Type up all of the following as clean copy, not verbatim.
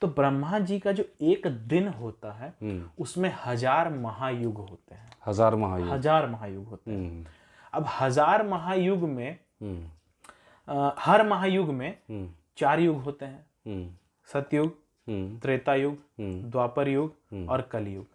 तो ब्रह्मा जी का जो एक दिन होता है उसमें 1000 महायुग होते हैं। 1000 महायुग। 1000 महायुग होते हैं। अब 1000 महायुग में हर महायुग में 4 युग होते हैं, सतयुग, त्रेता युग, द्वापर युग और कलयुग।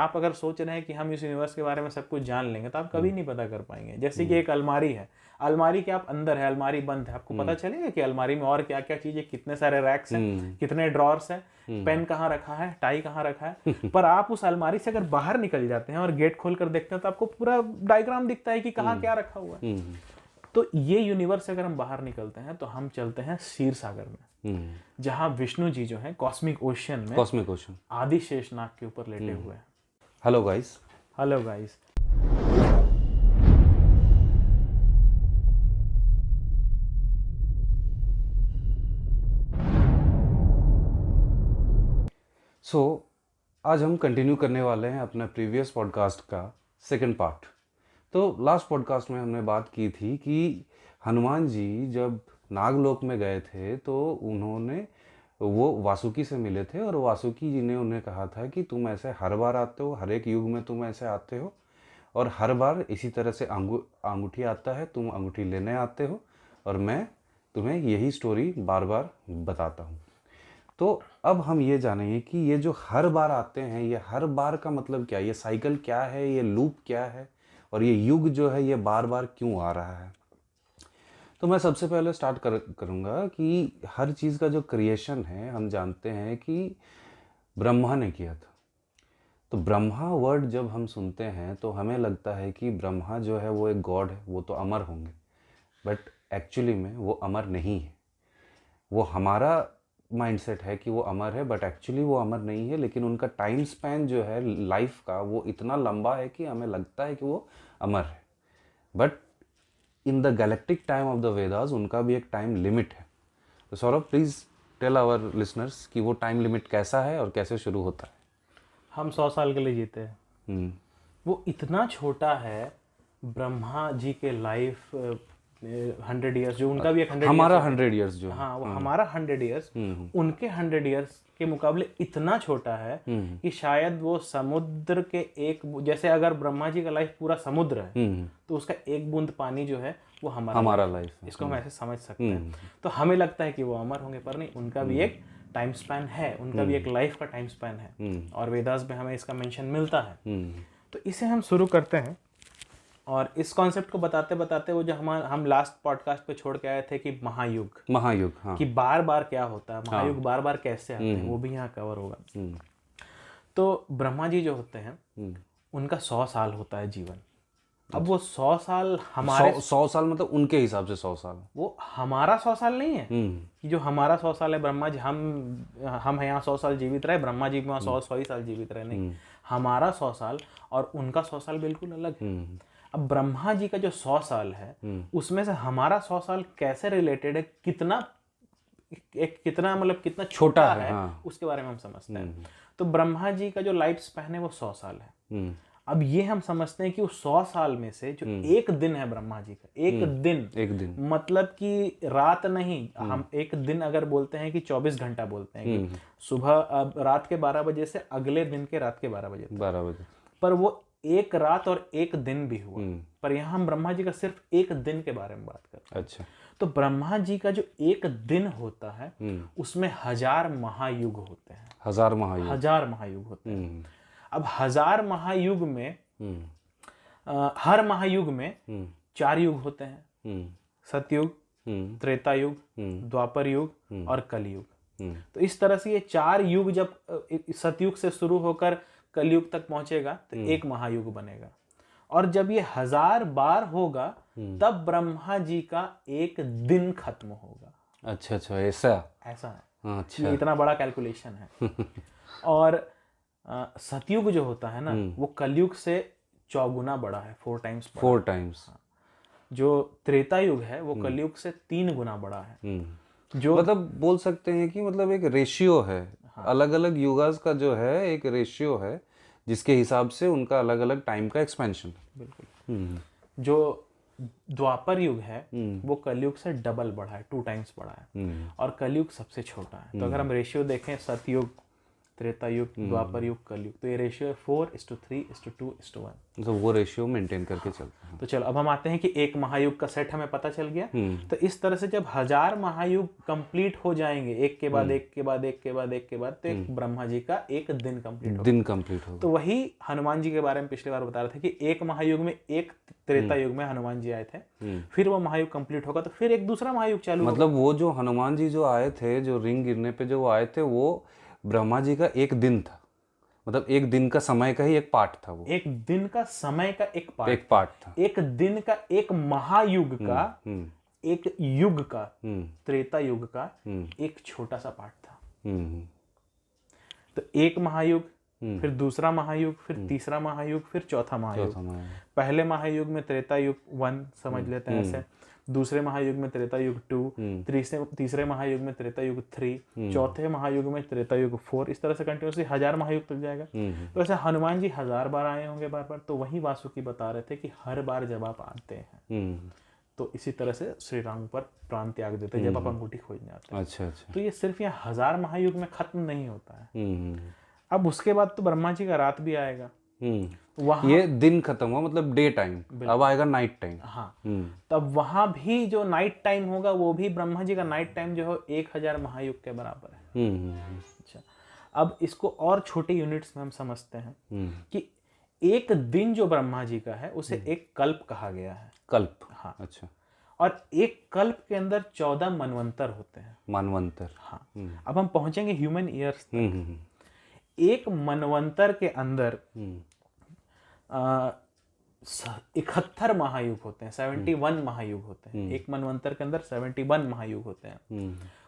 आप अगर सोच रहे हैं कि हम इस यूनिवर्स के बारे में सब कुछ जान लेंगे तो आप कभी नहीं पता कर पाएंगे। जैसे कि एक अलमारी है, अलमारी के आप अंदर है, अलमारी बंद है, आपको पता चलेगा कि अलमारी में और क्या क्या चीजें, कितने सारे रैक्स हैं, कितने ड्रॉर्स हैं, पेन कहाँ रखा है, टाई कहाँ रखा है। पर आप उस अलमारी से अगर बाहर निकल जाते हैं और गेट खोल कर देखते हैं तो आपको पूरा डायग्राम दिखता है कि कहाँ क्या रखा हुआ है। तो ये यूनिवर्स से अगर हम बाहर निकलते हैं तो हम चलते हैं क्षीर सागर में, जहां विष्णु जी जो है कॉस्मिक ओशन में आदि शेषनाग के ऊपर लेटे हुए हैं। Hello guys. Hello guys. आज हम कंटिन्यू करने वाले हैं अपने प्रीवियस पॉडकास्ट का सेकंड पार्ट। तो लास्ट पॉडकास्ट में हमने बात की थी कि हनुमान जी जब नागलोक में गए थे तो उन्होंने वो वासुकी से मिले थे और वासुकी जी ने उन्हें कहा था कि तुम ऐसे हर बार आते हो, हर एक युग में तुम ऐसे आते हो और हर बार इसी तरह से अंगूठी आता है, तुम अंगूठी लेने आते हो और मैं तुम्हें यही स्टोरी बार बार बताता हूँ। तो अब हम ये जानेंगे कि ये जो हर बार आते हैं, ये हर बार का मतलब क्या है, ये साइकिल क्या है, ये लूप क्या है और ये युग जो है ये बार बार क्यों आ रहा है। तो मैं सबसे पहले स्टार्ट करूँगा कि हर चीज़ का जो क्रिएशन है हम जानते हैं कि ब्रह्मा ने किया था। तो ब्रह्मा वर्ड जब हम सुनते हैं तो हमें लगता है कि ब्रह्मा जो है वो एक गॉड है, वो तो अमर होंगे, बट एक्चुअली में वो अमर नहीं है। वो हमारा माइंडसेट है कि वो अमर है, बट एक्चुअली वो अमर नहीं है। लेकिन उनका टाइम स्पैन जो है लाइफ का वो इतना लंबा है कि हमें लगता है कि वो अमर है, but in the galactic time of the Vedas उनका भी एक टाइम लिमिट है। तो Saurabh please tell our listeners कि वो टाइम लिमिट कैसा है और कैसे शुरू होता है। हम 100 साल के लिए जीते हैं। वो इतना छोटा है, ब्रह्मा जी के लाइफ 100 ईयर्स, जो उनका भी एक 100 हमारा 100 ईयर्स जो हाँ वो हमारा 100 ईयर्स उनके 100 ईयर्स के मुकाबले इतना छोटा है कि शायद वो समुद्र के एक, जैसे अगर ब्रह्मा जी का लाइफ पूरा समुद्र है तो उसका एक बूंद पानी जो है वो हमारा लाइफ है। इसको हम ऐसे समझ सकते हैं। तो हमें लगता है कि वो अमर होंगे, पर नहीं, उनका भी एक टाइम स्पैन है, उनका भी एक लाइफ का टाइम स्पैन है और वेदास में हमें इसका मेंशन मिलता है। तो इसे हम शुरू करते हैं और इस कॉन्सेप्ट को बताते बताते वो जो हम लास्ट पॉडकास्ट पे छोड़ के आए थे कि महायुग, हाँ, कि बार बार क्या होता है, महायुग बार बार कैसे आते हैं, वो भी यहाँ कवर होगा। तो ब्रह्मा जी जो होते हैं उनका 100 साल होता है जीवन। अब वो 100 साल हमारे 100 साल मतलब उनके हिसाब से 100 साल, वो हमारा 100 साल नहीं है कि जो हमारा 100 साल है, ब्रह्मा जी हम यहाँ 100 साल जीवित रहे, ब्रह्मा जी वहाँ 100 ही साल जीवित रहे, नहीं, हमारा 100 साल और उनका 100 साल बिल्कुल अलग है। अब ब्रह्मा जी का जो 100 साल है उसमें से हमारा 100 साल कैसे रिलेटेड है, कितना मतलब कितना छोटा है, हाँ, उसके बारे में हम समझते हैं। तो ब्रह्मा जी का जो लाइफ स्पैन है वो 100 साल है। अब ये हम समझते हैं कि उस 100 साल में से जो एक दिन है ब्रह्मा जी का, एक दिन मतलब कि रात नहीं, हम एक दिन अगर बोलते हैं कि 24 घंटा बोलते हैं कि सुबह रात के 12 बजे से अगले दिन के रात के 12 बजे, पर वो एक रात और एक दिन भी हुआ। पर यहाँ हम ब्रह्मा जी का सिर्फ एक दिन के बारे में बात करते हैं। अच्छा, तो ब्रह्मा जी का जो एक दिन होता है उसमें 1000 महायुग होते हैं। 1000 महायुग होते हैं। अब 1000 महायुग में हर महायुग में 4 युग होते हैं, सतयुग, त्रेता युग, द्वापर युग और कलयुग। तो इस तरह से ये 4 युग जब सतयुग से शुरू होकर कलयुग तक पहुंचेगा तो एक महायुग बनेगा। और जब ये 1000 बार होगा तब ब्रह्मा जी का एक दिन खत्म होगा। अच्छा, ऐसा है। अच्छा, इतना बड़ा कैलकुलेशन है। और सतयुग जो होता है ना वो कलयुग से 4 बड़ा है, 4 टाइम्स। जो त्रेता युग है वो कलयुग से 3 गुना बड़ा है। जो मतलब बोल सकते हैं कि मतलब एक रेशियो है, हाँ, अलग अलग युगास का जो है एक रेशियो है जिसके हिसाब से उनका अलग अलग टाइम का एक्सपेंशन। बिल्कुल। जो द्वापर युग है वो कलयुग से डबल बढ़ा है, 2 टाइम्स बढ़ा है, और कलयुग सबसे छोटा है। तो अगर हम रेशियो देखें, सतयुग, त्रेता युग, द्वापर युग, कलयुग, तो ये रेशियो है 4:3:2:1। तो वो रेशियो मेंटेन करके चलते हैं। तो चलो अब हम आते हैं कि एक महायुग का सेट हमें पता चल गया। तो इस तरह से जब 1000 महायुग कंप्लीट हो जाएंगे, एक के बाद एक के बाद एक के बाद एक के बाद, तो एक ब्रह्मा जी का एक दिन कंप्लीट होगा। तो वही हनुमान जी के बारे में पिछली बार बता रहे थे कि एक महायुग में, एक त्रेता युग में हनुमान जी आए थे, फिर वो महायुग कंप्लीट होगा तो फिर एक दूसरा महायुग चालू मतलब वो जो हनुमान जी जो आए थे, जो रिंग गिरने पे जो आए थे, वो ब्रह्मा जी का एक दिन था, मतलब एक दिन का समय का ही एक पार्ट था। वो एक दिन का समय का एक पार्ट था। एक दिन का, एक महायुग का, एक युग का, त्रेता युग का एक छोटा सा पार्ट था। तो एक महायुग, फिर दूसरा महायुग, फिर तीसरा महायुग, फिर चौथा महायुग। पहले महायुग में त्रेता युग 1 समझ लेते हैं ऐसे, दूसरे महायुग में त्रेता युग 2, तीसरे महायुग में त्रेता युग 3, चौथे महायुग में त्रेता युग 4, इस तरह से कंटिन्यूसली 1000 महायुग तक जाएगा। तो ऐसे हनुमान जी 1000 बार आए होंगे बार। तो वही वासुकी बता रहे थे कि हर बार जब आप आते हैं तो इसी तरह से श्री राम पर प्राण त्याग देते हैं जब आप अंगूठी खोजने आते हैं। अच्छा। तो ये सिर्फ यहाँ 1000 महायुग में खत्म नहीं होता है। अब उसके बाद तो ब्रह्मा जी का रात भी आएगा। वहाँ ये दिन खत्म हुआ, मतलब डे टाइम, अब आएगा नाइट टाइम। हाँ, तब वहां भी जो नाइट टाइम होगा वो भी ब्रह्मा जी का नाइट टाइम जो है 1000 महायुग के बराबर है। अच्छा, अब इसको और छोटे यूनिट्स में हम समझते हैं कि एक दिन जो ब्रह्मा जी का है उसे एक कल्प कहा गया है। कल्प, हाँ। अच्छा। और एक कल्प के अंदर 14 मनवंतर होते हैं। मनवंतर, हाँ। अब हम पहुंचेंगे ह्यूमन ईयर्स तक। एक मनवंतर के अंदर 71 महायुग होते हैं, 71 महायुग होते हैं। एक मनवंतर के अंदर 71 महायुग होते हैं।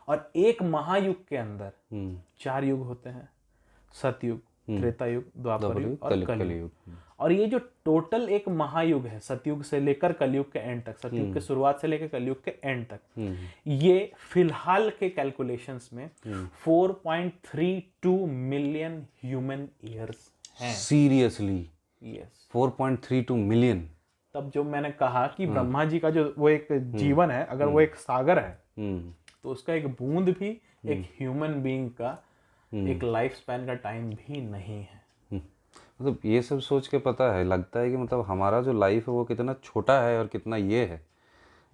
और एक महायुग के अंदर 4 युग होते हैं, सतयुग, त्रेता युग, द्वापर युग और कलयुग। और ये जो टोटल एक महायुग है, सतयुग से लेकर कलयुग के एंड तक, सतयुग के शुरुआत से लेकर कलयुग के एंड तक, ये फिलहाल के कैलकुलेशंस में 4.32 मिलियन ह्यूमन ईयर्स हैं। सीरियसली? Yes, 4.32 million. तब जो मैंने कहा कि ब्रह्मा जी का जो वो एक जीवन है, अगर वो एक सागर है तो उसका एक बूंद भी एक ह्यूमन बीइंग का एक लाइफ स्पैन का टाइम भी नहीं है। मतलब ये सब सोच के पता है, लगता है कि मतलब हमारा जो लाइफ है वो कितना छोटा है और कितना ये है,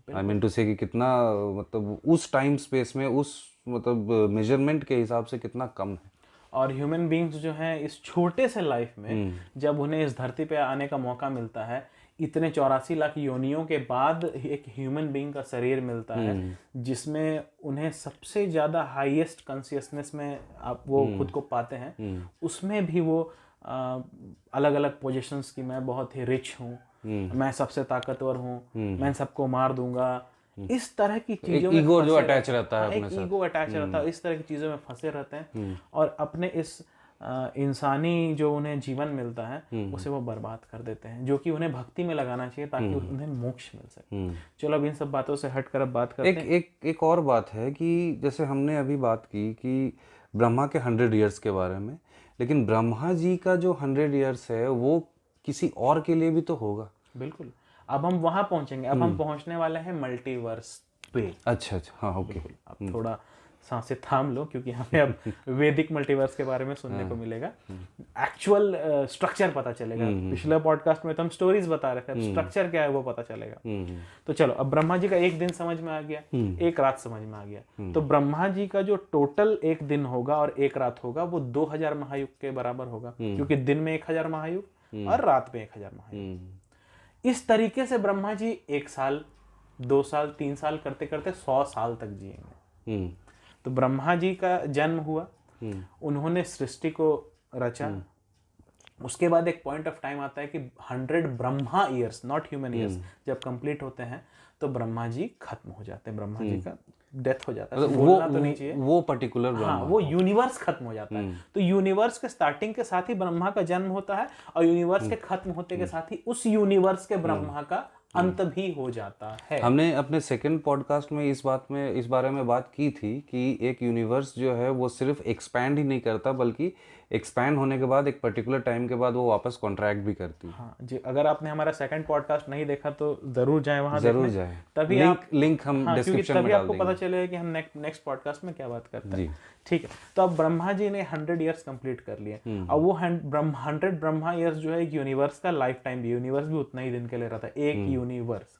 आई मीन टू से कि कितना मतलब उस टाइम स्पेस में, उस मतलब मेजरमेंट के हिसाब से कितना कम है। और ह्यूमन बीइंग्स जो हैं इस छोटे से लाइफ में जब उन्हें इस धरती पे आने का मौका मिलता है, इतने 84 लाख योनियों के बाद एक ह्यूमन बीइंग का शरीर मिलता है जिसमें उन्हें सबसे ज़्यादा हाईएस्ट कॉन्शियसनेस में आप वो खुद को पाते हैं। उसमें भी वो अलग अलग पोजीशंस की, मैं बहुत ही रिच हूँ, मैं सबसे ताकतवर हूँ, मैं सबको मार दूंगा, इस तरह की चीजों में ईगो जो अटैच रहता है, एक ईगो अटैच रहता है, इस तरह की चीजों में फंसे रहते हैं और अपने इस इंसानी जो उन्हें जीवन मिलता है उसे वो बर्बाद कर देते हैं, जो कि उन्हें भक्ति में लगाना चाहिए ताकि उन्हें मोक्ष मिल सके। चलो अब इन सब बातों से हट कर अब बात करते हैं। एक और बात है कि जैसे हमने अभी बात की कि ब्रह्मा के 100 ईयर्स के बारे में, लेकिन ब्रह्मा जी का जो 100 ईयर्स है वो किसी और के लिए भी तो होगा। बिल्कुल, अब हम वहां पहुंचेंगे। अब हम पहुंचने वाले हैं मल्टीवर्स पे। अच्छा, हाँ, ओके। अब थोड़ा सांसें थाम लो क्योंकि हमें अब वैदिक मल्टीवर्स के बारे में सुनने को मिलेगा, एक्चुअल स्ट्रक्चर पता चलेगा। पिछले पॉडकास्ट में तो हम स्टोरीज बता रहे थे, अब स्ट्रक्चर क्या है वो पता चलेगा। तो चलो, अब ब्रह्मा जी का एक दिन समझ में आ गया, एक रात समझ में आ गया। तो ब्रह्मा जी का जो टोटल एक दिन होगा और एक रात होगा वो 2000 महायुग के बराबर होगा, क्योंकि दिन में 1000 महायुग और रात में 1000 महायुग। इस तरीके से ब्रह्मा जी 1 साल, 2 साल, 3 साल करते करते 100 साल तक जिएंगे। तो ब्रह्मा जी का जन्म हुआ, उन्होंने सृष्टि को रचा। उसके बाद एक पॉइंट ऑफ टाइम आता है कि 100 Brahma years, not human ears, जब कंप्लीट होते हैं तो ब्रह्मा जी खत्म हो जाते हैं, ब्रह्मा जी का डेथ हो जाता है। बोलना तो नहीं चाहिए, वो पर्टिकुलर हाँ, वो यूनिवर्स खत्म हो जाता है। तो यूनिवर्स के स्टार्टिंग के साथ ही ब्रह्मा का जन्म होता है और यूनिवर्स के खत्म होते के साथ ही उस यूनिवर्स के ब्रह्मा का अंत भी हो जाता है। हमने अपने सेकंड पॉडकास्ट में इस बारे में बात की थी कि एक यूनिवर्स जो है वो सिर्फ एक्सपैंड ही नहीं करता, बल्कि एक्सपैंड होने के बाद एक पर्टिकुलर टाइम के बाद वो वापस कॉन्ट्रैक्ट भी करती है। हाँ जी, अगर आपने हमारा सेकंड पॉडकास्ट नहीं देखा तो जरूर जाएं वहां जरूर देखने। जाएं, तभी लिंक हम हाँ, डिस्क्रिप्शन तभी में डाल आपको देंगे। पता चलेगा कि हम नेक्स्ट पॉडकास्ट में क्या बात करते हैं। जी। ठीक है, तो अब ब्रह्मा जी ने 100 ईयर्स कंप्लीट कर लिए। अब वो 100 ब्रह्मा ईयर्स जो है एक यूनिवर्स का लाइफ टाइम भी, यूनिवर्स भी उतना ही दिन के लिए रहता है, एक यूनिवर्स।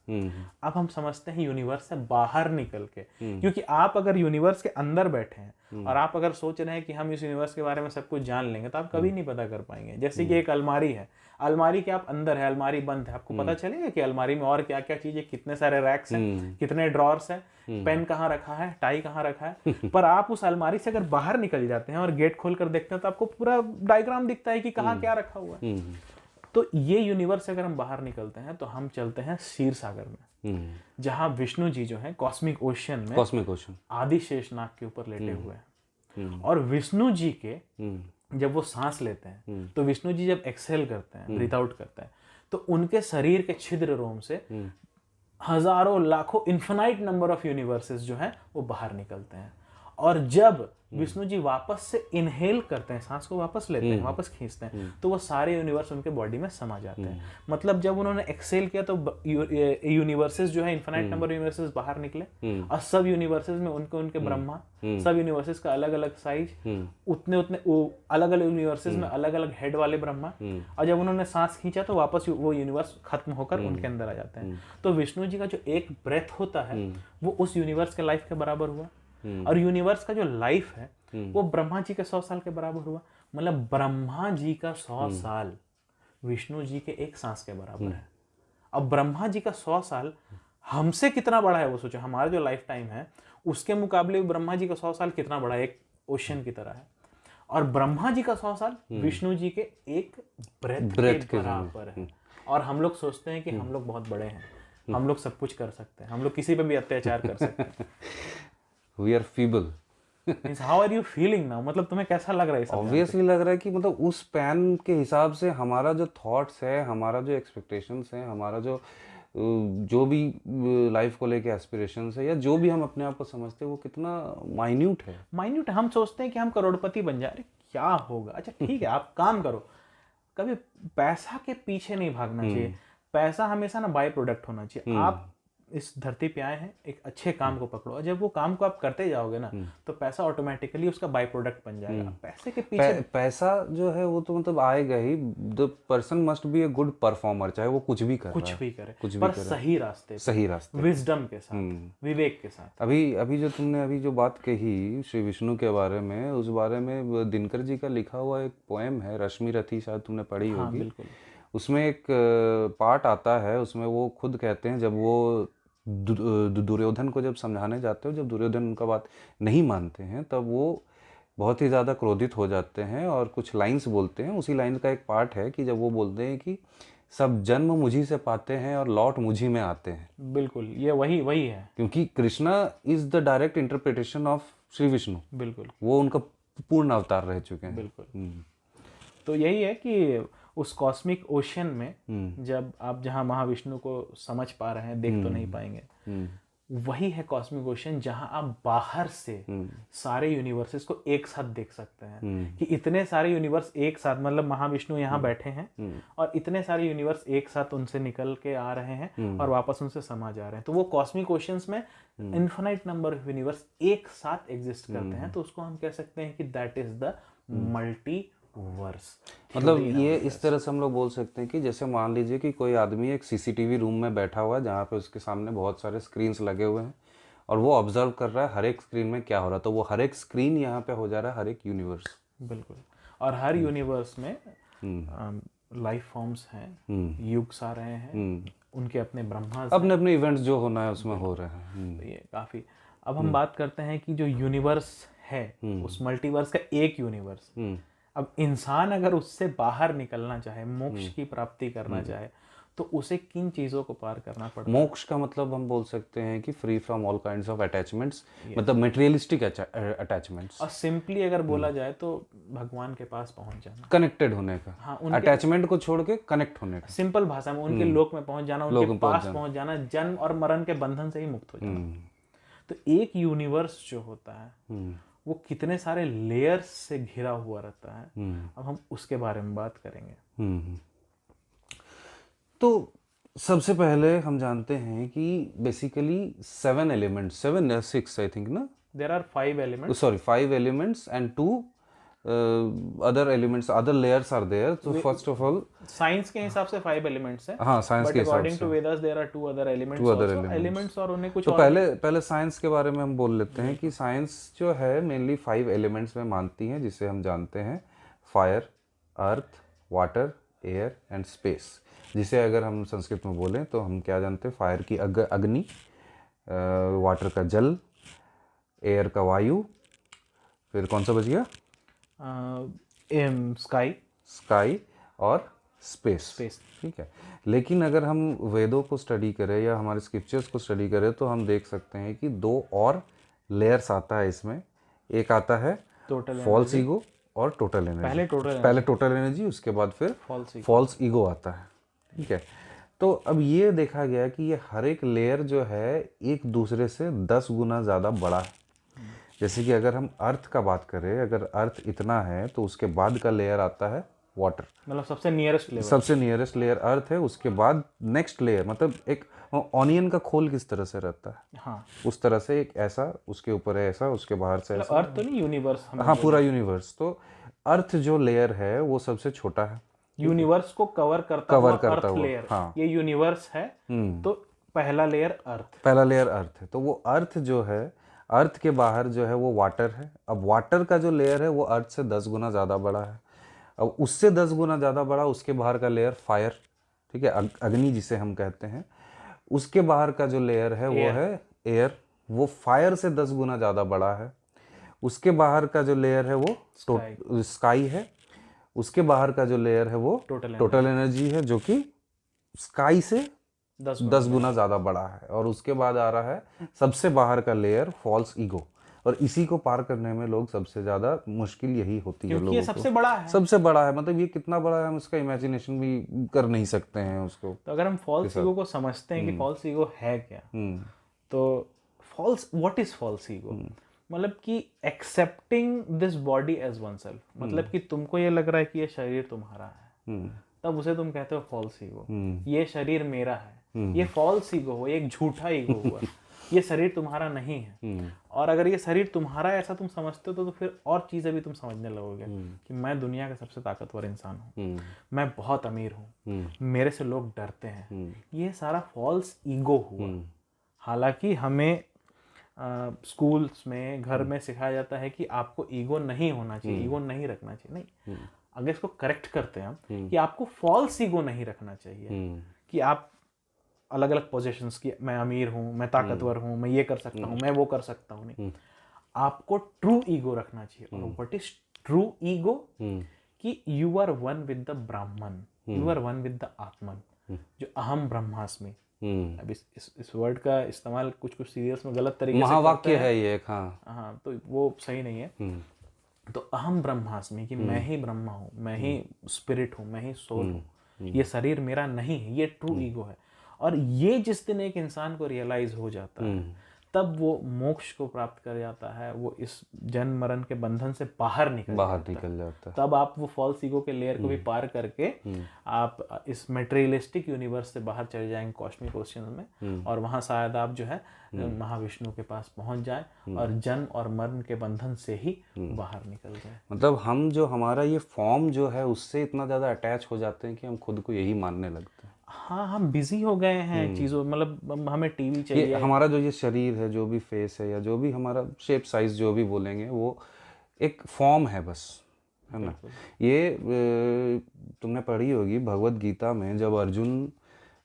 अब हम समझते हैं यूनिवर्स से बाहर निकल के, क्योंकि आप अगर यूनिवर्स के अंदर बैठे हैं और आप अगर सोच रहे हैं कि हम इस यूनिवर्स के बारे में सब कुछ जान लेंगे, तो आप कभी नहीं पता कर पाएंगे। जैसे कि एक अलमारी है, अलमारी के आप अंदर है, अलमारी बंद है, आपको पता चलेगा कि अलमारी में और क्या क्या चीजें, कितने सारे रैक्स हैं, कितने ड्रॉर्स हैं, पेन कहाँ रखा है, टाई कहाँ रखा है। पर आप उस अलमारी से अगर बाहर निकल जाते हैं और गेट खोल कर देखते हैं तो आपको पूरा डायग्राम दिखता है कि कहाँ क्या रखा हुआ है। तो ये यूनिवर्स से अगर हम बाहर निकलते हैं तो हम चलते हैं क्षीर सागर में, जहां विष्णु जी जो है कॉस्मिक ओशन में आदि शेषनाग के ऊपर लेटे हुए हैं। और विष्णु जी के जब वो सांस लेते हैं तो विष्णु जी जब एक्सहेल करते हैं, ब्रीथ आउट करते हैं, तो उनके शरीर के छिद्र रोम से हजारों लाखों इन्फिनाइट नंबर ऑफ यूनिवर्सेस जो हैं वो बाहर निकलते हैं। और जब विष्णु जी वापस से इनहेल करते हैं, सांस को वापस लेते हैं, वापस खींचते हैं, तो वो सारे यूनिवर्स उनके बॉडी में समा जाते हैं। मतलब जब उन्होंने एक्सेल किया तो यूनिवर्सेस जो है, इन्फिनाइट नंबर यूनिवर्सेस बाहर निकले, और सब यूनिवर्सेस में उनके ब्रह्मा, सब यूनिवर्सेस का अलग अलग साइज, उतने अलग अलग यूनिवर्सेस में अलग अलग हेड वाले ब्रह्मा। और जब उन्होंने सांस खींचा तो वापस वो यूनिवर्स खत्म होकर उनके अंदर आ जाते हैं। तो विष्णु जी का जो एक ब्रेथ होता है वो उस यूनिवर्स के लाइफ के बराबर हुआ, और यूनिवर्स का जो लाइफ है वो ब्रह्मा जी के 100 साल के बराबर हुआ। मतलब ब्रह्मा जी का 100 साल विष्णु जी के एक सांस के बराबर है। अब ब्रह्मा जी का 100 साल हमसे कितना बड़ा है वो सोचो, हमारा जो लाइफ टाइम है उसके मुकाबले ब्रह्मा जी का 100 साल कितना बड़ा है, एक ओशन की तरह है। और ब्रह्मा जी का 100 साल विष्णु जी के एक ब्रेथ के बराबर है। और हम लोग सोचते हैं कि हम लोग बहुत बड़े हैं, हम लोग सब कुछ कर सकते हैं, हम लोग किसी पे भी अत्याचार कर सकते हैं। We are feeble. How are you feeling now? मतलब तुम्हें कैसा लग रहा है? Obviously लग रहा है कि मतलब उस पैन के हिसाब से हमारा जो थॉट्स है, हमारा जो एक्सपेक्टेशंस है, हमारा जो भी लाइफ को लेके एस्पिरेशंस है, या जो भी हम अपने आप को समझते हैं, वो कितना माइन्यूट है। हम सोचते हैं कि हम करोड़पति बन जाए, अरे क्या होगा। अच्छा ठीक है, आप काम करो, कभी पैसा के पीछे नहीं भागना चाहिए। पैसा हमेशा ना बाय प्रोडक्ट होना चाहिए। आप इस धरती पे आए हैं, एक अच्छे काम को पकड़ो, और जब वो काम को आप करते जाओगे ना तो पैसा ऑटोमेटिकली उसका बाय प्रोडक्ट बन जाएगा। पैसे के पीछे पैसा जो है वो तो मतलब आएगा ही। The person must be a good performer, चाहे वो कुछ भी करे, पर सही रास्ते विजडम के साथ, विवेक के साथ। अभी जो तुमने अभी जो बात कही श्री विष्णु के बारे में, उस बारे में दिनकर जी का लिखा हुआ एक पोएम है, रश्मि रथी, शायद तुमने पढ़ी होगी। बिल्कुल। उसमें एक पार्ट आता है, उसमें वो खुद कहते हैं, जब वो दुर्योधन को जब समझाने जाते हो, जब दुर्योधन उनका बात नहीं मानते हैं, तब वो बहुत ही ज़्यादा क्रोधित हो जाते हैं और कुछ लाइंस बोलते हैं। उसी लाइन का एक पार्ट है कि जब वो बोलते हैं कि सब जन्म मुझी से पाते हैं और लौट मुझी में आते हैं। बिल्कुल, ये वही है, क्योंकि Krishna is the direct interpretation of Shri Vishnu. बिल्कुल, वो उनका पूर्ण अवतार रह चुके हैं। बिल्कुल। तो यही है कि उस कॉस्मिक ओशन में जब आप जहाँ महाविष्णु को समझ पा रहे हैं, देख तो नहीं पाएंगे, वही है कॉस्मिक ओशन जहां आप बाहर से सारे यूनिवर्सेस को एक साथ देख सकते हैं। कि इतने सारे यूनिवर्स एक साथ, मतलब महाविष्णु यहाँ बैठे हैं और इतने सारे यूनिवर्स एक साथ उनसे निकल के आ रहे हैं और वापस उनसे समा जा रहे हैं। तो वो कॉस्मिक ओशंस में इन्फिनाइट नंबर ऑफ यूनिवर्स एक साथ एग्जिस्ट करते हैं। तो उसको हम कह सकते हैं कि that is the multiverse. मतलब ये इस तरह से हम लोग बोल सकते हैं कि जैसे मान लीजिए कि कोई आदमी एक सीसीटीवी रूम में बैठा हुआ है, जहाँ पे उसके सामने बहुत सारे स्क्रीन्स लगे हुए हैं, और वो ऑब्जर्व कर रहा है हर एक स्क्रीन में क्या हो रहा है। तो वो हर एक स्क्रीन यहाँ पे हो जा रहा है हर एक यूनिवर्स। बिल्कुल। और हर यूनिवर्स में लाइफ फॉर्म्स हैं, युग्स आ रहे हैं, उनके अपने ब्रह्मा, अपने इवेंट्स जो होना है उसमें हो रहे हैं। तो ये काफी। अब हम बात करते हैं कि जो यूनिवर्स है, उस मल्टीवर्स का एक यूनिवर्स, अब इंसान अगर उससे बाहर निकलना चाहे, मोक्ष की प्राप्ति करना चाहे, तो उसे किन चीजों को पार करना पड़ता है। मोक्ष का मतलब हम बोल सकते हैं कि free from all kinds of attachments, मतलब मटेरियलिस्टिक अटैचमेंट्स। और सिंपली अगर बोला जाए तो भगवान के पास पहुंच जाना, कनेक्टेड होने का, हाँ, अटैचमेंट को छोड़ के कनेक्ट होने का, सिंपल भाषा में उनके लोक में पहुंच जाना, उनके पास पहुंच जाना, जन्म और मरण के बंधन से ही मुक्त हो जाना। तो एक यूनिवर्स जो होता है वो कितने सारे लेयर्स से घिरा हुआ रहता है। अब हम उसके बारे में बात करेंगे। तो सबसे पहले हम जानते हैं कि बेसिकली 7 एलिमेंट्स, 7 या 6 आई थिंक ना, there are 5 elements, sorry 5 elements and 2 other elements, other layers are there. तो फर्स्ट ऑफ ऑल साइंस के हिसाब से 5 एलिमेंट्स हैं, हाँ साइंस के हिसाब अकॉर्डिंग से to Vedas there are 2 other elements also, elements और उन्हें कुछ तो और। पहले साइंस के बारे में हम बोल लेते हैं कि साइंस जो है मेनली 5 एलिमेंट्स में मानती है, जिसे हम जानते हैं fire, earth, water, air and space. जिसे अगर हम संस्कृत में बोलें तो हम क्या जानते हैं, फायर की अग्नि, वाटर का जल, एयर का वायु, फिर कौन सा बच गया, स्काई और स्पेस। ठीक है। लेकिन अगर हम वेदों को स्टडी करें या हमारे स्क्रिप्चर्स को स्टडी करें तो हम देख सकते हैं कि 2 और लेयर्स आता है इसमें। एक आता है फॉल्स ईगो और टोटल एनर्जी। पहले टोटल एनर्जी, उसके बाद फिर फॉल्स ईगो आता है। ठीक है। तो अब ये देखा गया कि ये हर एक लेयर जो है एक दूसरे से 10 गुना ज़्यादा बड़ा है। जैसे कि अगर हम अर्थ का बात करें, अगर अर्थ इतना है तो उसके बाद का लेयर आता है वाटर, मतलब सबसे नियरेस्ट लेयर अर्थ है। उसके बाद नेक्स्ट लेयर, मतलब एक ऑनियन का खोल किस तरह से रहता है, हाँ, उस तरह से एक ऐसा, उसके ऊपर है ऐसा, उसके बाहर से ऐसा। अर्थ तो नहीं, यूनिवर्स, हाँ पूरा यूनिवर्स। तो अर्थ जो लेयर है वो सबसे छोटा है, यूनिवर्स को कवर करता हुआ लेयर। हाँ, ये यूनिवर्स है तो पहला लेयर अर्थ है। तो वो अर्थ जो है, अर्थ के बाहर जो है वो वाटर है। अब वाटर का जो लेयर है वो अर्थ से 10 गुना ज़्यादा बड़ा है। अब उससे 10 गुना ज़्यादा बड़ा उसके बाहर का लेयर फायर, ठीक है, अग्नि जिसे हम कहते हैं। उसके बाहर का जो लेयर है वो है एयर, वो फायर से 10 गुना ज़्यादा बड़ा है। उसके बाहर का जो लेयर है वो स्काई है। उसके बाहर का जो लेयर है वो टोटल एनर्जी है, जो कि स्काई से 10 गुना ज़्यादा बड़ा है। और उसके बाद आ रहा है सबसे बाहर का लेयर फॉल्स ईगो। और इसी को पार करने में लोग सबसे ज़्यादा मुश्किल यही होती है लोगों को। सबसे बड़ा है, मतलब ये कितना बड़ा है हम उसका इमेजिनेशन भी कर नहीं सकते हैं उसको। तो अगर हम फॉल्स ईगो को समझते हैं कि फॉल्स ईगो है क्या, तो व्हाट इज फॉल्स ईगो, मतलब कि accepting this body as one self, मतलब कि तुमको ये लग रहा है कि ये शरीर तुम्हारा है, तब उसे तुम कहते हो फॉल्स ईगो। ये शरीर मेरा है, ये फॉल्स ईगो हुआ, एक झूठा ईगो हुआ। ये शरीर तुम्हारा नहीं है। और अगर ये शरीर तुम्हारा है ऐसा तुम समझते हो तो फिर और चीजें भी तुम समझने लगोगे कि मैं दुनिया का सबसे ताकतवर इंसान हूँ, मैं बहुत अमीर हूँ, मेरे से लोग डरते हैं। ये सारा फॉल्स ईगो हुआ। हालांकि हमें स्कूल्स में, घर में सिखाया जाता है कि आपको ईगो नहीं होना चाहिए, ईगो नहीं रखना चाहिए। नहीं, अगर इसको करेक्ट करते हैं हम कि आपको फॉल्स ईगो नहीं रखना चाहिए कि आप अलग अलग पोजीशंस की, मैं अमीर हूं, मैं ताकतवर हूं, मैं ये कर सकता हूं, मैं वो कर सकता हूं। नहीं, आपको ट्रू ईगो रखना चाहिए। और व्हाट इज ट्रू ईगो, कि you are one with the Brahman, you are one with the Atman, जो अहम ब्रह्मास्मि। अब इस वर्ड का इस्तेमाल कुछ सीरियल्स में गलत तरीके से महावाक्य है ये। हाँ, तो वो सही नहीं है। तो अहम ब्रह्मास्मि, कि मैं ही ब्रह्मा हूँ, मैं ही स्पिरिट हूँ, मैं ही सोल हूँ, ये शरीर मेरा नहीं है, ये ट्रू ईगो है। और ये जिस दिन एक इंसान को रियलाइज हो जाता है तब वो मोक्ष को प्राप्त कर जाता है, वो इस जन्म मरण के बंधन से बाहर निकल जाता है। तब आप वो फॉल्स ईगो के लेयर को भी पार करके आप इस मटेरियलिस्टिक यूनिवर्स से बाहर चले जाएंगे कॉस्मिक क्वेश्चन में, और वहां शायद आप जो है महाविष्णु के पास पहुंच जाए और जन्म और मरण के बंधन से ही बाहर निकल जाए। मतलब हम जो हमारा ये फॉर्म जो है उससे इतना ज्यादा अटैच हो जाते हैं कि हम खुद को यही मानने लगते हैं। हाँ, हम बिजी हो गए हैं चीज़ों, मतलब हमें टीवी चाहिए। ये हमारा जो ये शरीर है, जो भी फेस है या जो भी हमारा शेप साइज जो भी बोलेंगे, वो एक फॉर्म है बस, है ना। ये तुमने पढ़ी होगी भगवत गीता में, जब अर्जुन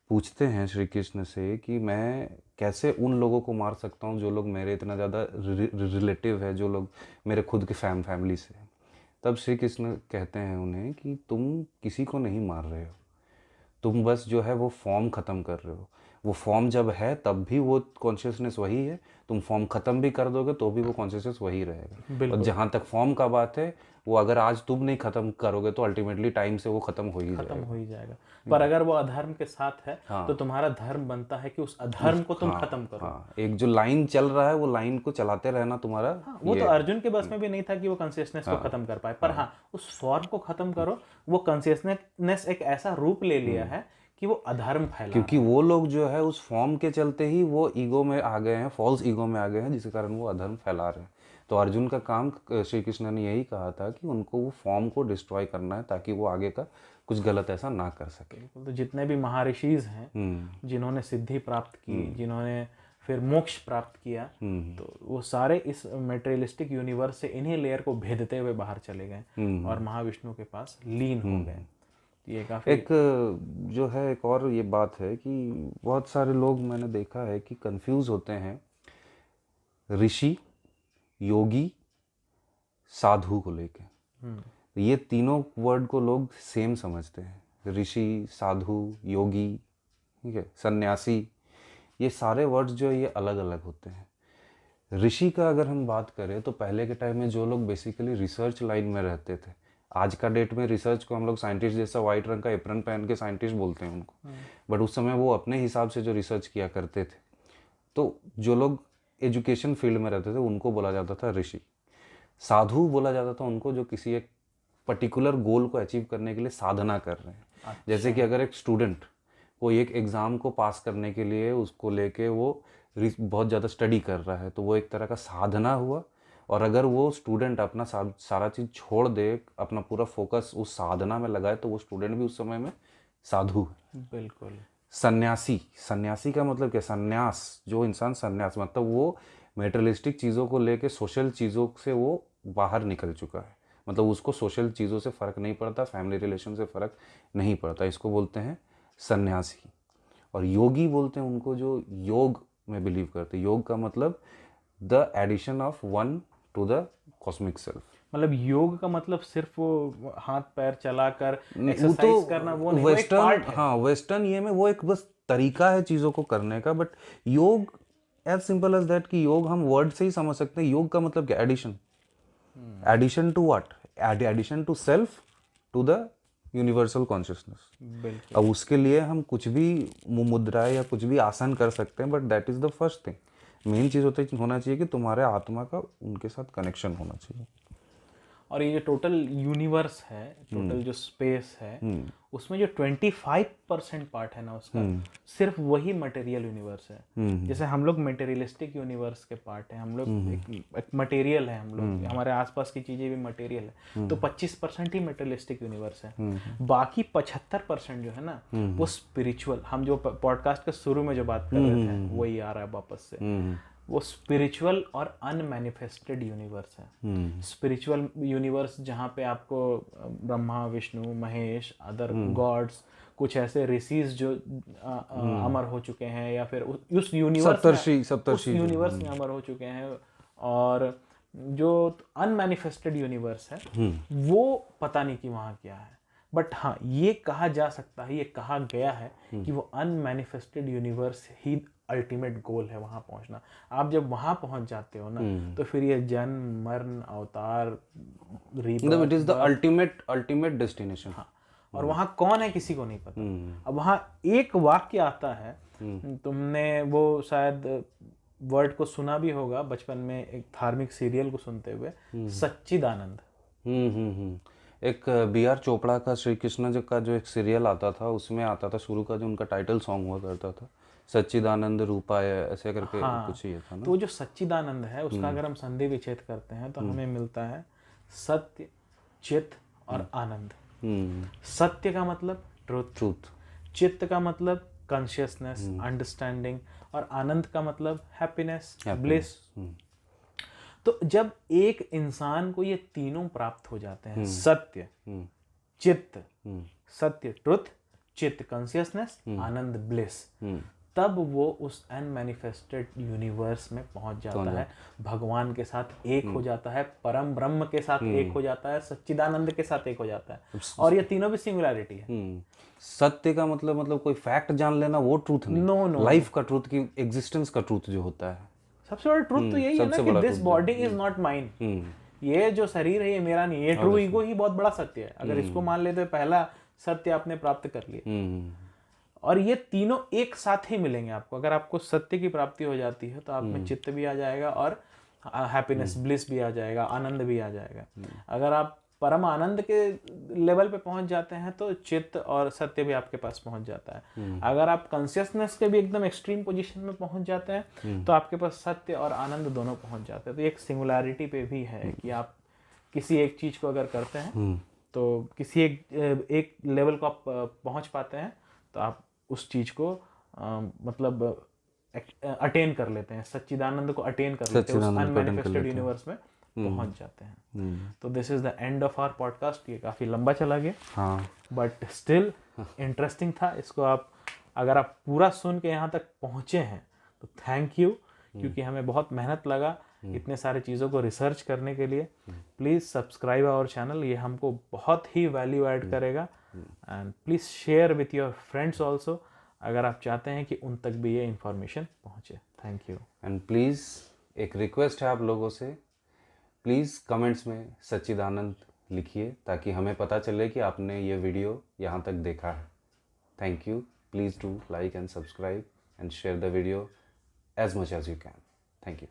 पूछते हैं श्री कृष्ण से कि मैं कैसे उन लोगों को मार सकता हूँ जो लोग मेरे इतना ज़्यादा रिलेटिव है, जो लोग मेरे खुद के फैमिली से। तब श्री कृष्ण कहते हैं उन्हें कि तुम किसी को नहीं मार रहे हो, तुम बस जो है वो फॉर्म ख़त्म कर रहे हो। वो फॉर्म जब है तब भी वो कॉन्शियसनेस वही है, तुम फॉर्म ख़त्म भी कर दोगे तो भी वो कॉन्शियसनेस वही रहेगा। और जहाँ तक फॉर्म का बात है, वो अगर आज तुम नहीं ख़त्म करोगे तो अल्टीमेटली टाइम से वो ख़त्म हो ही जाएगा। पर अगर वो अधर्म के साथ है तो तुम्हारा धर्म बनता है कि उस अधर्म को तुम खत्म करो। हाँ, एक जो लाइन चल रहा है वो लाइन को चलाते रहना तुम्हारा। वो तो अर्जुन के बस में भी नहीं था कि वो कॉन्शियसनेस को खत्म कर पाए, पर हाँ उस फॉर्म को खत्म करो। वो कॉन्शियसनेस एक ऐसा रूप ले लिया है कि वो अधर्म फैला, क्योंकि वो लोग जो है उस फॉर्म के चलते ही वो ईगो में आ गए हैं, फॉल्स ईगो में आ गए हैं, जिसके कारण वो अधर्म फैला रहे हैं। तो अर्जुन का काम, श्री कृष्ण ने यही कहा था कि उनको वो फॉर्म को डिस्ट्रॉय करना है ताकि वो आगे का कुछ गलत ऐसा ना कर सके। तो जितने भी महर्षिज हैं जिन्होंने सिद्धि प्राप्त की, जिन्होंने फिर मोक्ष प्राप्त किया, तो वो सारे इस मेटेरियलिस्टिक यूनिवर्स से इन्हीं लेयर को भेदते हुए बाहर चले गए और महाविष्णु के पास लीन हो गए। ये काफी एक जो है एक और ये बात है कि बहुत सारे लोग मैंने देखा है कि कंफ्यूज होते हैं ऋषि, योगी, साधु को लेके। ये तीनों वर्ड को लोग सेम समझते हैं, ऋषि, साधु, योगी, ठीक है, सन्यासी। ये सारे वर्ड्स जो है ये अलग अलग होते हैं। ऋषि का अगर हम बात करें तो पहले के टाइम में जो लोग बेसिकली रिसर्च लाइन में रहते थे, आज का डेट में रिसर्च को हम लोग साइंटिस्ट जैसा वाइट रंग का एप्रन पहन के साइंटिस्ट बोलते हैं उनको, बट उस समय वो अपने हिसाब से जो रिसर्च किया करते थे, तो जो लोग एजुकेशन फील्ड में रहते थे उनको बोला जाता था ऋषि। साधु बोला जाता था उनको जो किसी एक पर्टिकुलर गोल को अचीव करने के लिए साधना कर रहे हैं। जैसे कि अगर एक स्टूडेंट कोई एक एग्ज़ाम को पास करने के लिए उसको लेके वो बहुत ज़्यादा स्टडी कर रहा है, तो वो एक तरह का साधना हुआ। और अगर वो स्टूडेंट अपना सारा चीज़ छोड़ दे, अपना पूरा फोकस उस साधना में लगाए, तो वो स्टूडेंट भी उस समय में साधु है। बिल्कुल। सन्यासी, सन्यासी का मतलब क्या? सन्यास, जो इंसान सन्यास मतलब वो मेटेरियलिस्टिक चीज़ों को लेके सोशल चीज़ों से वो बाहर निकल चुका है, मतलब उसको सोशल चीज़ों से फ़र्क नहीं पड़ता, फैमिली रिलेशन से फ़र्क नहीं पड़ता, इसको बोलते हैं सन्यासी। और योगी बोलते हैं उनको जो योग में बिलीव करते हैं। योग का मतलब the addition of one to the cosmic self. मतलब योग का मतलब सिर्फ वो हाथ पैर चलाकर एक्सरसाइज करना वो नहीं, वेस्टर्न, वो एक पार्ट है। हाँ वेस्टर्न ये में वो एक बस तरीका है चीज़ों को करने का। बट योग एज सिंपल एज दैट कि योग हम वर्ड से ही समझ सकते हैं। योग का मतलब क्या? Addition. Addition to what? Addition to self, to the universal consciousness. अब उसके लिए हम कुछ भी मुद्राएं या कुछ भी आसन कर सकते हैं, but that is the first thing. Main चीज़ होना चाहिए कि तुम्हारे आत्मा का उनके साथ कनेक्शन होना चाहिए। और ये जो टोटल यूनिवर्स है, टोटल जो स्पेस है, उसमें जो 25% पार्ट है ना उसका, सिर्फ वही मटेरियल यूनिवर्स है। जैसे हम लोग मटेरियलिस्टिक यूनिवर्स के पार्ट है, हम लोग एक मटेरियल है, हम लोग हमारे आसपास की चीजें भी मटेरियल है। तो 25% ही मटेरियलिस्टिक यूनिवर्स है। बाकी 75% जो है ना वो स्पिरिचुअल, हम जो पॉडकास्ट के शुरू में जो बात कर रहे थे वही आ रहा है वापस से। वो स्पिरिचुअल और अनमैनिफेस्टेड यूनिवर्स है। स्पिरिचुअल यूनिवर्स जहाँ पे आपको ब्रह्मा, विष्णु, महेश, अदर गॉड्स, कुछ ऐसे ऋषिज जो अमर हो चुके हैं, या फिर उस यूनिवर्स में अमर हो चुके हैं। और जो अनमैनिफेस्टेड यूनिवर्स है वो पता नहीं कि वहाँ क्या है। बट हाँ ये कहा जा सकता है, ये कहा गया है कि वो अनमैनिफेस्टेड यूनिवर्स ही अल्टीमेट गोल है, वहां पहुंचना। आप जब वहां पहुंच जाते हो ना तो फिर ये जन्म, मरण, अवतार, rebirth, it is the ultimate destination. हाँ, और वहां कौन है किसी को नहीं पता। अब वहां एक वाक्य आता है, तुमने वो शायद वर्ड को सुना भी होगा बचपन में, एक धार्मिक सीरियल को सुनते हुए, सच्चिदानंद। एक बी.आर. चोपड़ा का श्री कृष्ण का जो एक सीरियल आता था, उसमें आता था शुरू का जो उनका टाइटल सॉन्ग हुआ करता था, सच्चिदानंद रूपाय, ऐसे करके कुछ ही था ना। तो जो सच्चिदानंद है उसका अगर हम संधि विच्छेद करते हैं तो हमें मिलता है सत्य, चित्त और आनंद। सत्य का मतलब ट्रूथ, चित्त का मतलब कॉन्शियसनेस, अंडरस्टैंडिंग, और आनंद का मतलब हैप्पीनेस, ब्लिस। तो जब एक इंसान को ये तीनों प्राप्त हो जाते हैं, सत्य, चित्त, सत्य ट्रुथ, चित्त कॉन्शियसनेस, आनंद ब्लिस, तब वो उस अनमैनिफेस्टेड यूनिवर्स में पहुंच जाता है, भगवान के साथ एक हो जाता है, परम ब्रह्म के साथ एक हो जाता है, सच्चिदानंद के साथ एक हो जाता है। और ये तीनों भी सिंगुलैरिटी है। सत्य का मतलब कोई फैक्ट जान लेना वो ट्रूथ नहीं, नो लाइफ का ट्रूथ की एग्जिस्टेंस का ट्रूथ जो होता है। सबसे बड़ा ट्रूथ तो यही है ना कि this body is not mine, ये जो शरीर है ये मेरा नहीं, ये ट्रू ईगो ही बहुत बड़ा सत्य है। अगर इसको मान लेते पहला सत्य आपने प्राप्त कर लिया। और ये तीनों एक साथ ही मिलेंगे आपको। अगर आपको सत्य की प्राप्ति हो जाती है तो आप में चित्त भी आ जाएगा और हैप्पीनेस, ब्लिस भी आ जाएगा, आनंद भी आ जाएगा। अगर आप परम आनंद के लेवल पे पहुंच जाते हैं तो चित्त और सत्य भी आपके पास पहुंच जाता है। अगर आप कॉन्शियसनेस के भी एकदम एक्सट्रीम पोजीशन में पहुंच जाते हैं तो आपके पास सत्य और आनंद दोनों पहुंच जाते हैं। तो एक सिंगुलैरिटी पे भी है कि आप किसी एक चीज को अगर करते हैं तो किसी एक लेवल को आप पहुंच पाते हैं तो आप उस चीज को मतलब अटेन कर लेते हैं, सच्चिदानंद को अटेन कर लेते हैं, उस अनमैनिफेस्टेड यूनिवर्स में पहुंच जाते हैं। तो this is the end of our podcast. ये काफी लंबा चला गया, हाँ, बट स्टिल इंटरेस्टिंग था। इसको आप अगर आप पूरा सुन के यहाँ तक पहुंचे हैं तो थैंक यू, क्योंकि हमें बहुत मेहनत लगा इतने सारे चीज़ों को रिसर्च करने के लिए। प्लीज़ सब्सक्राइब आवर चैनल, ये हमको बहुत ही वैल्यू ऐड करेगा। And please share with your friends also, अगर आप चाहते हैं कि उन तक भी ये इन्फॉर्मेशन पहुँचे। Thank you. एंड प्लीज़ एक रिक्वेस्ट है आप लोगों से, प्लीज़ कमेंट्स में सच्चिदानंद लिखिए ताकि हमें पता चले कि आपने ये वीडियो यहाँ तक देखा है। Thank you. Please do like and subscribe and share the video as much as you can. Thank you.